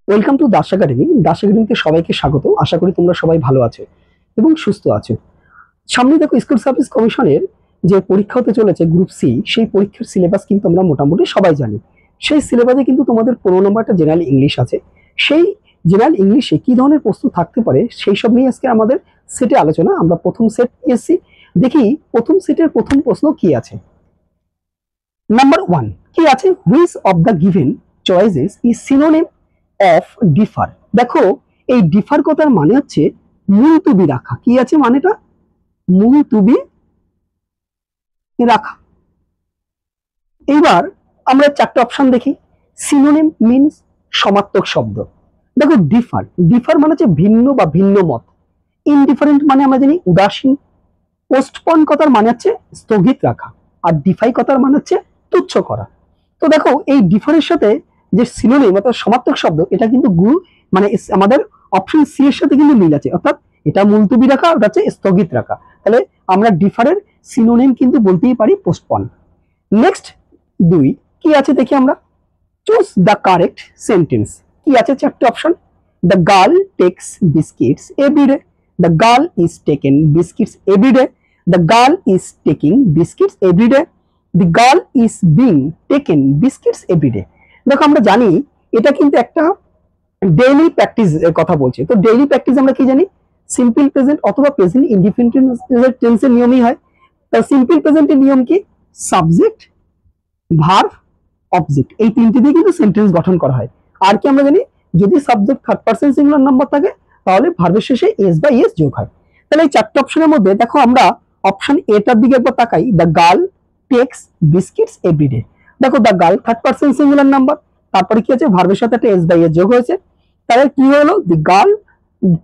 Welcome to Das academy. Das একাডেমিতে সবাইকে স্বাগত। আশা করি তোমরা সবাই ভালো আছো এবং সুস্থ আছো। সামনে দেখো, স্কুল সার্ভিস কমিশনের যে পরীক্ষা হতে চলেছে গ্রুপ সি, সেই পরীক্ষার সিলেবাস কিন্তু আমরা মোটামুটি সবাই জানি। সেই সিলেবাসে কিন্তু তোমাদের 15 নম্বরটা জেনারেল ইংলিশ আছে। সেই জেনারেল ইংলিশে কি ধরনের প্রশ্ন থাকতে পারে সেই সব নিয়ে আজকে আমাদের সেটে আলোচনা। আমরা প্রথম সেট এসছি, দেখি প্রথম সেটের প্রথম প্রশ্ন কি আছে। নাম্বার 1 কি আছে, which of the given choices is synonym of differ. দেখো, এই ডিফার কথার মানে হচ্ছে মুলতুবি রাখা। কি আছে মানেটা? মুলতুবি রাখা। এইবার আমরা চারটে অপশন দেখি। সিনোনিম মিন্স সমার্থক শব্দ। দেখো, ডিফার ডিফার মানে হচ্ছে ভিন্ন বা ভিন্ন মত। ইনডিফারেন্ট মানে আমরা জানি উদাসীন। পোস্টপন কথার মানে হচ্ছে স্থগিত রাখা। আর ডিফাই কথার মানে হচ্ছে তুচ্ছ করা। তো দেখো, এই ডিফারের সাথে যে সিনোনিম অর্থাৎ সমার্থক শব্দ, এটা কিন্তু মানে আমাদের অপশন সি এর সাথে কিন্তু মিল আছে। অর্থাৎ এটা মুলতুবি রাখা, ওটা হচ্ছে স্থগিত রাখা। তাহলে আমরা ডিফারের সিনোনিম কিন্তু বলতেই পারি পোস্টপন। নেক্সট 2 কি আছে দেখি আমরা। Choose the correct sentence. কি আছে চারটে option. The girl takes biscuits everyday, the girl is taken biscuits everyday, the girl is taking biscuits everyday, the girl is being taken biscuits everyday. দেখো, আমরা জানি এটা কিন্তু একটা ডেইলি প্র্যাকটিস এর কথা বলছে। তো ডেইলি প্র্যাকটিস আমরা কি জানি, সিম্পল প্রেজেন্ট অথবা প্রেজেন্ট ইনডিফিনিট টেন্সের নিয়মই হয়। তার সিম্পল প্রেজেন্টের নিয়ম কি, সাবজেক্ট, ভার্ব, অবজেক্ট, এই তিনটি দিয়ে কিন্তু সেন্টেন্স গঠন করা হয়। আর কি আমরা জানি, যদি subject third person singular number থাকে তাহলে ভার্বের শেষে এস বা ইএস যোগ হয়। তাহলে এই চারটে অপশনের মধ্যে দেখো, আমরা অপশন এটার দিকে একবার তাকাই। The girl takes biscuits everyday. দেখো, the girl third person singular number, তারপরে কি আছে, ভার্বের সাথে একটা এস বা ইএস যোগ হয়েছে। তাহলে কি হলো, the girl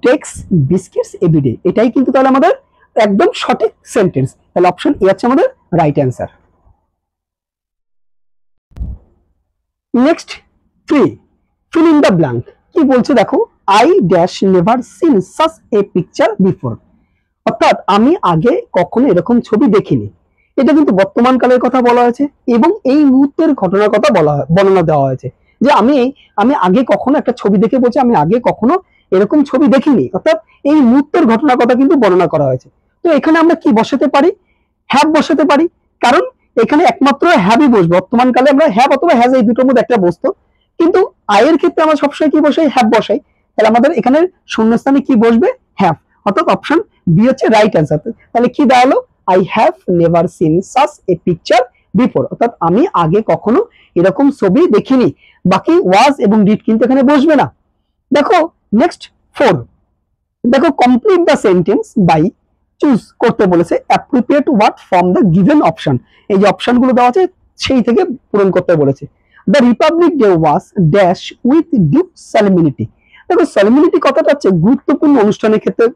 takes biscuits everyday. এটাই কিন্তু তাহলে আমাদের একদম সঠিক সেন্টেন্স। তাহলে অপশন এ হচ্ছে আমাদের right answer. Next 3 fill in the blank. কি বলছে দেখো, I dash never seen such a picture before. অর্থাৎ আমি আগে কখনো এরকম ছবি দেখিনি। এটা কিন্তু বর্তমান কালের কথা বলা হয়েছে এবং এই মুহূর্তের ঘটনার কথা বর্ণনা দেওয়া হয়েছে। যে আমি আগে কখনো একটা ছবি দেখে বলছি আমি আগে কখনো এরকম ছবি দেখিনি। অর্থাৎ এই মুহূর্তের ঘটনার কথা কিন্তু বর্ণনা করা হয়েছে। তো এখানে আমরা কি বসাতে পারি, হ্যাভ বসাতে পারি। কারণ এখানে একমাত্র হ্যাভই বসবে। বর্তমান কালে আমরা হ্যাভ অথবা হ্যাজ এই দুটোর মধ্যে একটা বসতো, কিন্তু আয়ের ক্ষেত্রে আমরা সবসময় কি বসাই, হ্যাভ বসাই। তাহলে আমাদের এখানে শূন্যস্থানে কি বসবে, হ্যাভ। অর্থাৎ অপশন বি হচ্ছে রাইট অ্যান্সার। তাহলে কি দাঁড়ালো, I have never seen such a picture before. অর্থাৎ আমি আগে কখনো এরকম ছবি দেখিনি। বাকি ওয়াজ এবং ডিড কিন্তু এখানে বসবে না। দেখো নেক্সট 4, দেখো complete the sentence by, choose করতে বলেছে appropriate word from the given option. এই যে অপশনগুলো দেওয়া আছে সেই থেকে পূরণ করতে বলেছে। The Republic Day was dash with due solemnity. দেখো, সলিমিনিটি কথাটা হচ্ছে গুরুত্বপূর্ণ অনুষ্ঠানের ক্ষেত্রে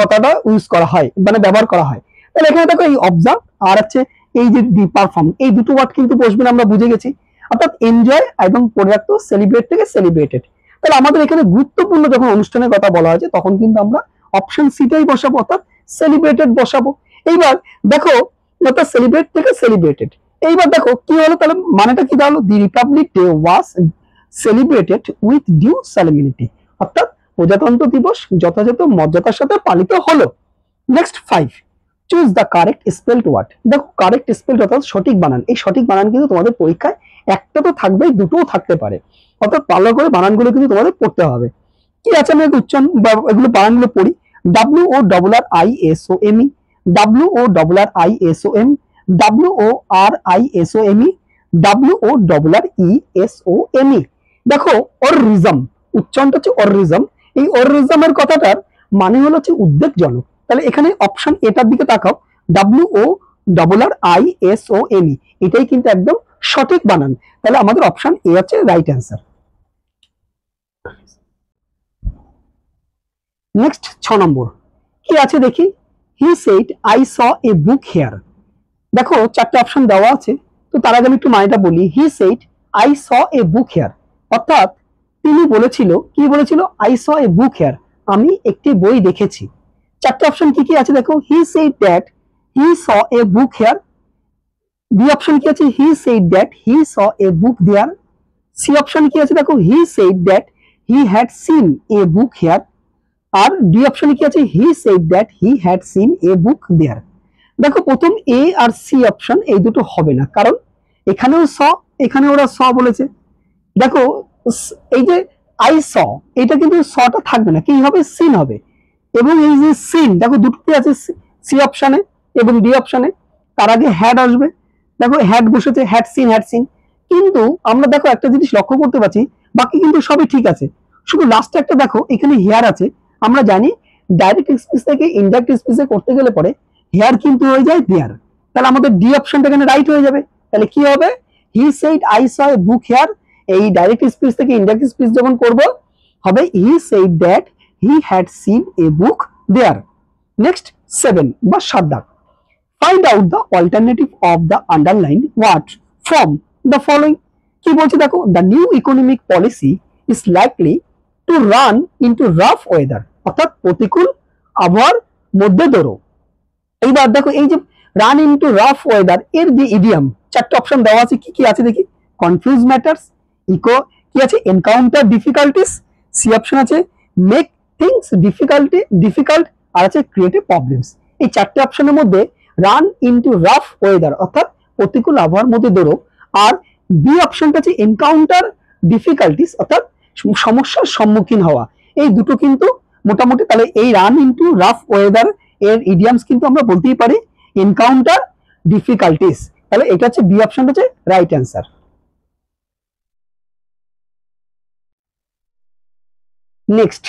কথাটা ইউজ করা হয়, মানে ব্যবহার করা হয়। তাহলে এখানে দেখো, এই অবজার্ভ আর হচ্ছে এই যে দি পারফর্ম, এই দুটো ওয়ার্ড কিন্তু বসবে না, আমরা বুঝে গেছি। অর্থাৎ এনজয় এবং পরে রাখতো সেলিব্রেট থেকে সেলিব্রেটেড। তাহলে আমাদের এখানে গুরুত্বপূর্ণ যখন অনুষ্ঠানের কথা বলা হয়েছে তখন কিন্তু আমরা অপশন সিটাই বসাবো, অর্থাৎ সেলিব্রেটেড বসাবো। এইবার দেখো, অর্থাৎ সেলিব্রেট থেকে সেলিব্রেটেড। এইবার দেখো কি হলো, তাহলে মানেটা কি দাঁড়ালো, the Republic Day was celebrated with due solemnity. অর্থাৎ প্রজাতন্ত্র দিবস যথাযথ মর্যাদার সাথে পালিত হলো। Next 5, choose the correct spelled word. দেখো, কারেক্ট স্পেলড অর্থাৎ সঠিক বানান। এই সঠিক বানান কিন্তু তোমাদের পরীক্ষায় একটা তো থাকবেই, দুটোও থাকতে পারে। অর্থাৎ ভালো করে বানানগুলো কিন্তু তোমাদের পড়তে হবে। কি আছে, আমি উচ্চারণ এগুলো বানানগুলো পড়ি। W O double R I S O M E, W O double R I S O M, W O R I S O M E, W O double R E S O M E. দেখো, অররিজম, উচ্চারণটা হচ্ছে অররিজম। এই অররিজমের কথাটার মানে হলো হচ্ছে উদ্বেগজনক। তাহলে এখানে অপশন এটার দিকে তাকাও, W O double R I S O M E, এটাই কিন্তু একদম সঠিক বানান। তাহলে আমাদের অপশন এ হচ্ছে রাইট অ্যান্সার। নেক্সট 6 নম্বর কি আছে দেখি। He said I saw a book here. দেখো, চারটে অপশন দেওয়া আছে। তো তার আগে আমি একটু মানেটা বলি। He said I saw a book here, অর্থাৎ তিনি বলেছিল, কি বলেছিল, I saw a book hair, আমি একটি বই দেখেছি। চারটে অপশন কি কি আছে দেখো। He said that he saw a book here. B option কি আছে, he said that he saw a book there. C option কি আছে দেখো, he said that he had seen a book here. আর ডি অপশনে কি আছে, he said that he had seen a book there. দেখো প্রথম এ আর সি অপশন এই দুটো হবে না, কারণ এখানেও স, এখানে ওরা স বলেছে। দেখো এই যে আই স, এটা কিন্তু সটা থাকবে না, কি হবে, সিন হবে। এবং এই যে সিন, দেখো দুটোতে আছে সি অপশনে এবং ডি অপশনে, তার আগে হ্যাড আসবে। দেখো হ্যাড বসেছে, হ্যাড সিন, হ্যাড সিন। কিন্তু আমরা দেখো একটা জিনিস লক্ষ্য করতে পারছি, বাকি কিন্তু সবই ঠিক আছে, শুধু লাস্টে একটা দেখো এখানে হেয়ার আছে। আমরা জানি ডাইরেক্ট স্পিচ থেকে ইনডাইরেক্ট স্পিচে করতে গেলে পরে হেয়ার কিন্তু হয়ে যায় দেয়ার। তাহলে আমাদের ডি অপশনটা এখানে রাইট হয়ে যাবে। তাহলে কি হবে, he said I saw a book here. এই ডাইরেক্ট স্পিচ থেকে ইনডাইরেক্ট স্পিচ যখন করব হবে he said that he had seen a book there. Next 7 বা 7 দাগ, find out the alternative of the underline word from the following. কি বলছে দেখো, the new economic policy is likely to run into rough weather, অর্থাৎ প্রতিকূল আবহাওয়ার মধ্যে দৌড়ো। এইবার দেখো এই যে রান ইনটু রাফ ওয়েদার এর যে ইডিয়াম, চারটে অপশন দেওয়া আছে, কি কি আছে দেখি। কনফিউজ ম্যাটার্স, ইকো কি আছে, এনকাউন্টার ডিফিকাল্টিস, সি অপশন আছে মেক থিংস ডিফিকাল্ট, আর আছে ক্রিয়েটিভ প্রবলেমস। এই চারটে অপশনের মধ্যে রান ইনটু রাফ ওয়েদার অর্থাৎ প্রতিকূল আবহাওয়ার মধ্যে দৌড়ো, আর বি অপশনটা আছে এনকাউন্টার ডিফিকাল্টিস অর্থাৎ সমস্যার সম্মুখীন হওয়া। এই দুটো কিন্তু মোটামুটি, তাহলে এই রান ইনটু রাফ ওয়েদার এর ইডিয়ামস কিন্তু আমরা বলতেই পারি এনকাউন্টার ডিফিকাল্টিস। তাহলে এটা হচ্ছে বি অপশনটা হচ্ছে right answer. Next,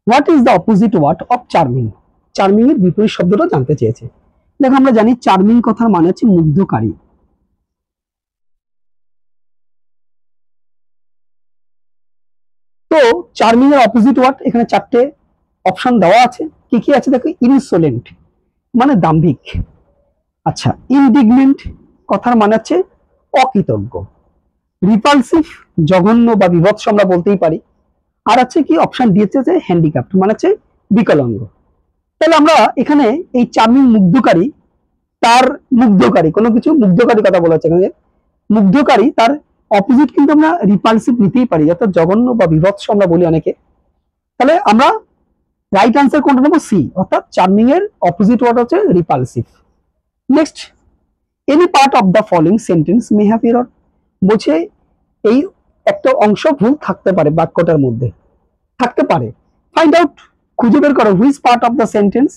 what is the opposite word of charming? Charming এর বিপরীত শব্দটা জানতে চেয়েছে। দেখো আমরা জানি চার্মিং কথার মানে হচ্ছে মুগ্ধকারী। তো চার্মিং এর অপোজিট ওয়ার্ড এখানে চারটে অপশন দেওয়া আছে, কি কি আছে দেখো। ইনসোলেন্ট মানে দাম্ভিক। আচ্ছা, ইনডিগনেন্ট কথার মানে হচ্ছে অকৃতজ্ঞ। রিপালসিভ জঘন্য বা বিভৎস আমরা বলতেই পারি। আর আছে কি অপশন দিয়েছে যে হ্যান্ডিক্যাপ্ট মানে হচ্ছে বিকলাঙ্গ। তাহলে আমরা এখানে এই চার্মিং মুগ্ধকারী, তার মুগ্ধকারী কোনো কিছু মুগ্ধকারী কথা বলা হচ্ছে এখানে, মুগ্ধকারী তার অপোজিট কিন্তু আমরা রিপালসিভ নিতেই পারি, অর্থাৎ জঘন্য বা বিভৎস আমরা বলি অনেকে। তাহলে আমরা রাইট আনসার কোনটা নেবো, সি, অর্থাৎ চার্মিং এর অপোজিট ওয়ার্ড হচ্ছে repulsive. Next, any part of the following sentence may have error. বলছে এই একটা অংশ ভুল থাকতে পারে, বাক্যটার মধ্যে থাকতে পারে। ফাইন্ড আউট, খুঁজে বের করো which part of the sentence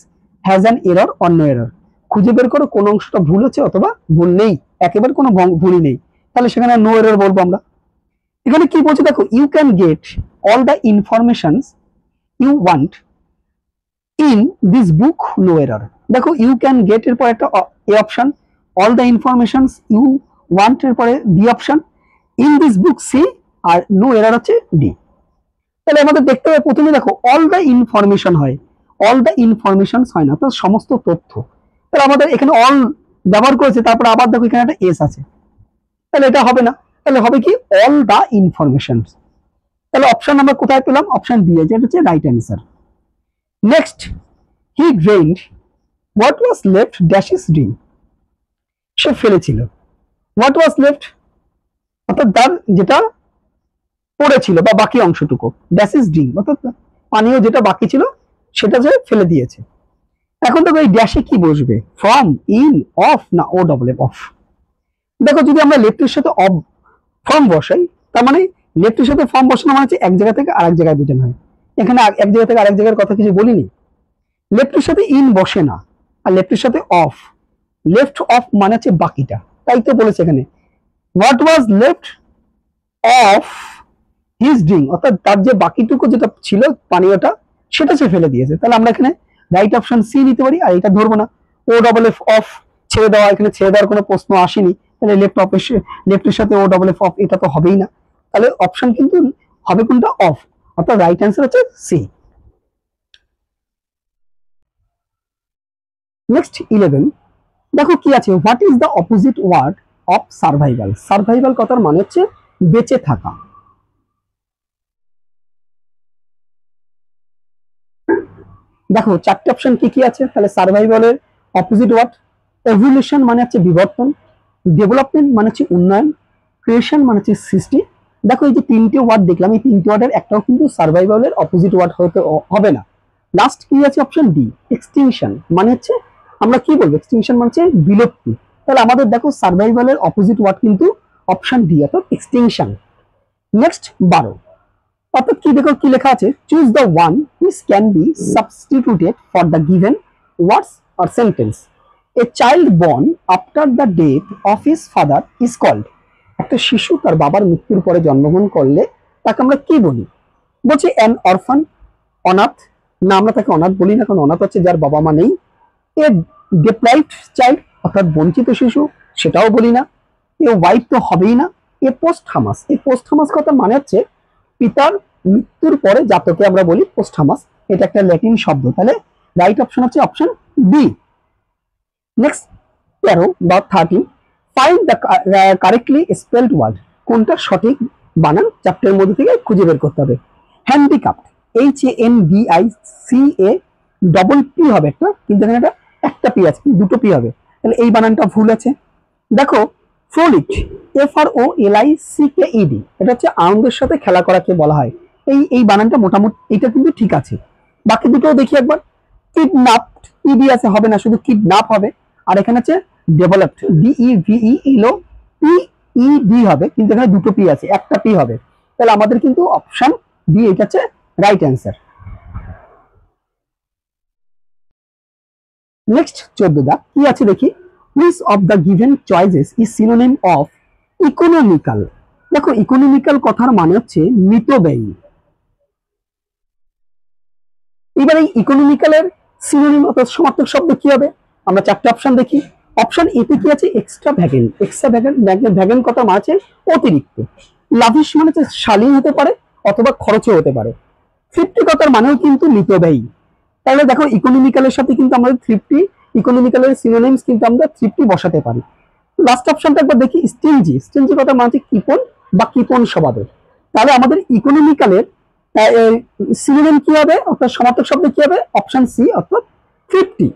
has an error or no error. খুঁজে বের করো কোন অংশটা ভুল হচ্ছে অথবা ভুল নেই, একেবারে কোনো ভুলই নেই, তাহলে সেখানে নো এরর বলবো আমরা। এখানে কি বলছে দেখো, you can get all the informations you want in this book no error. দেখো ইউ ক্যান গেট এর পর একটা A option, all the informations you want এর পরে B option, in this book C, আর নো এরর হচ্ছে D. তাহলে আমাদের দেখতে হবে প্রথমে দেখো অল দ্য ইনফরমেশন হয়, অল দ্য ইনফরমেশন হয় না, তো সমস্ত তথ্য। তাহলে আমাদের এখানে অল ব্যবহার করেছে, তারপর আবার দেখো এখানে একটা এস আছে, তাহলে এটা হবে না, তাহলে হবে কি অল দ্য ইনফরমেশন। তাহলে অপশন আমরা কোথায় পেলাম, অপশন বি, যেটা হচ্ছে right answer. Next, he drained what was left dash is dream. সে ফেলেছিল, হোয়াট ওয়াজ লেফট অর্থাৎ তার যেটা পড়েছিল বা বাকি অংশটুকু, ড্যাশ ইজ ড্রিম অর্থাৎ পানীয় যেটা বাকি ছিল সেটা যে ফেলে দিয়েছে। এখন দেখো এই ড্যাশে কি বসবে, ফ্রম, ইন, অফ না ও ডবল এফ অফ। দেখো যদি আমরা লেফটের সাথে অফ ফর্ম বসাই, তার মানে লেফটের সাথে ফর্ম বসানো মানে হচ্ছে এক জায়গা থেকে আরেক জায়গায় বোঝানো হয়। এখানে এক জায়গা থেকে আরেক জায়গার কথা কিছু বলিনি। লেফটের সাথে ইন বসে না, আর লেফটের সাথে অফ, লেফট অফ মানে হচ্ছে বাকিটা, তাই তো বলেছে এখানে what was left of his drink অর্থাৎ তার যে বাকিটুকু যেটা ছিল পানীয়টা সেটা সে ফেলে দিয়েছে। তাহলে আমরা এখানে রাইট অপশন সি নিতে পারি, আর এটা ধরবো না। ও ডবল এফ অফ ছেড়ে দেওয়া, এখানে ছেড়ে দেওয়ার কোনো প্রশ্ন আসেনি, তাহলে লেফটের সাথে ও ডবল এফ অফ এটা তো হবেই না, তাহলে অপশন কিন্তু হবে কোনটা, অফ, অর্থাৎ রাইট অ্যান্সার হচ্ছে সি। নেক্সট 11, দেখো কি আছে, what is the opposite word of survival. Survival কথার মানে হচ্ছে বেঁচে থাকা। দেখো চারটে অপশন কি কি আছে, তাহলে সার্ভাইভালের অপোজিট ওয়ার্ড, এভলিউশন মানে হচ্ছে বিবর্তন, ডেভেলপমেন্ট মানে হচ্ছে উন্নয়ন, ক্রিয়েশন মানে হচ্ছে সৃষ্টি, দেখো এই যে তিনটে ওয়ার্ড দেখলাম, এই তিনটে ওয়ার্ডের একটাও কিন্তু সার্ভাইভালের অপোজিট ওয়ার্ড হবে না। লাস্ট কি আছে অপশন ডি, এক্সটিংশন, মানে হচ্ছে আমরা কি বলবো, এক্সটিংশন মানে হচ্ছে বিলুপ্তি। তাহলে আমাদের দেখো সার্ভাইভালের অপোজিট ওয়ার্ড কিন্তু অপশন ডি অর্থাৎ এক্সটিংশন। নেক্সট 12, অর্থাৎ কি দেখো কি লেখা আছে, choose the one which can be substituted for the given words or sentence. A child born after the death of his father is called. একটা শিশু তার বাবার মৃত্যুর পরে জন্মগ্রহণ করলে তাকে আমরা কি বলি? বলছে অ্যান অরফান, অনাথ, না আমরা তাকে অনাথ বলি না, কারণ অনাথ হচ্ছে যার বাবা মা নেই। এ ডিপ্রাইভড চাইল্ড অর্থাৎ বঞ্চিত শিশু, সেটাও বলি না। এ ওয়াইফ তো হবেই না। এ পোস্টহামাস, এই পোস্টহামাস কথা মানে হচ্ছে পিতার মৃত্যুর পরে জাতকে আমরা বলি পোস্টহামাস, এটা একটা ল্যাটিন শব্দ। তাহলে রাইট অপশন হচ্ছে অপশন বি। নেক্সট 13 বা 13, find the correctly spelled word. কোনটা সঠিক বানান চারটের মধ্যে থেকে খুঁজে বের করতে হবে। হ্যান্ডিক্যাপ্ট, HANDICA ডবল পি হবে একটা, কিন্তু এখানে একটা পি আছে, দুটো পি হবে, তাহলে এই বানানটা ভুল আছে। দেখো ফ্রোলিক, FROLICKED, এটা হচ্ছে আনন্দের সাথে খেলা করাকে বলা হয়। এই বানানটা মোটামুটি এটা কিন্তু ঠিক আছে। বাকি দুটোও দেখি একবার। কিডন্যাপড, ইডি আছে, হবে না, শুধু কিডন্যাপ হবে। আর এখানে হচ্ছে ডেভেলপড, DEVELOPED হবে, কিন্তু এখানে দুটো পি আছে, একটা পি হবে। তাহলে আমাদের কিন্তু অপশন ডি এটা হচ্ছে রাইট অ্যান্সার। নেক্সট 14 দা কি আছে দেখি, which of the given choices is synonym of economical. দেখো ইকোনমিক্যাল কথার মানে হচ্ছে মিতব্যয়ী। এবার এই ইকোনমিক্যালের সিনোনিম অর্থাৎ সমার্থক শব্দ কি হবে? আমরা চারটে অপশন দেখি। অপশন এ তে কি আছে, এক্সট্রা ভ্যাগেন। এক্সট্রা ভ্যাগেন, ভ্যাগেন কথা মানে আছে অতিরিক্ত। লাভিশ মানে হচ্ছে শালীন হতে পারে অথবা খরচও হতে পারে। তৃপ্তি কথার মানেও কিন্তু মিতব্যয়ী। তাহলে দেখো ইকোনমিক্যালের সাথে কিন্তু আমাদের তৃপ্তি, ইকোনমিক্যালের সিনোনিমস কিন্তু আমরা তৃপ্তি বসাতে পারি। লাস্ট অপশনটা একবার দেখি, স্টিনজি। স্টিনজি কথা মানে হচ্ছে কৃপণ বা কৃপণ স্বভাবের। তাহলে আমাদের ইকোনমিক্যালের সিনোনিম কি হবে অর্থাৎ সমার্থক শব্দ কি হবে? অপশন সি অর্থাৎ তৃপ্তি।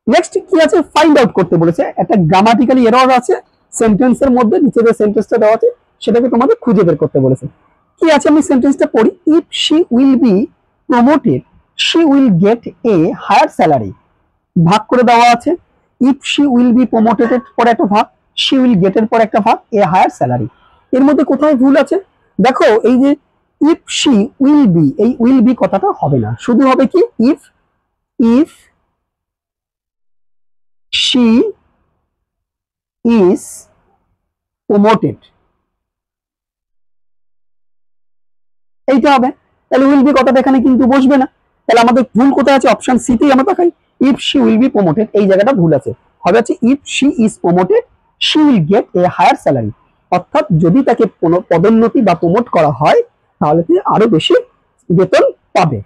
নেক্সট কি আছে, ফাইন্ড আউট করতে বলেছে। একটা গ্রামাটিক্যালি এরর আছে সেন্টেন্সের মধ্যে, নিচে যে সেন্টেন্সটা দেওয়া আছে সেটাকে তোমাদের খুঁজে বের করতে বলেছে। কি আছে আমি সেন্টেন্সটা পড়ি, if she will be promoted she will get a higher salary. ভাগ করে দেওয়া আছে, if she will be promoted এর পরে একটা ভাগ, শি উইল গেট এর পরে একটা ভাগ, এ হায়ার স্যালারি। এর মধ্যে কোথায় ভুল আছে? দেখো এই যে ইফ শি উইল বি, এই উইল বি কথাটা হবে না, শুধু হবে কি if, if she is promoted, এইটা হবে। তাহলে উইল বি কথাটা এখানে কিন্তু বসবে না। তাহলে আমাদের ভুল কোথায় আছে? অপশন সি তেই আমরা দেখাই, if she will be promoted, এই জায়গাটা ভুল আছে। হবে হচ্ছে if she is promoted she will get a higher salary. অর্থাৎ যদি তাকে পদোন্নতি বা প্রমোট করা হয় তাহলে তিনি আরো বেশি বেতন পাবে।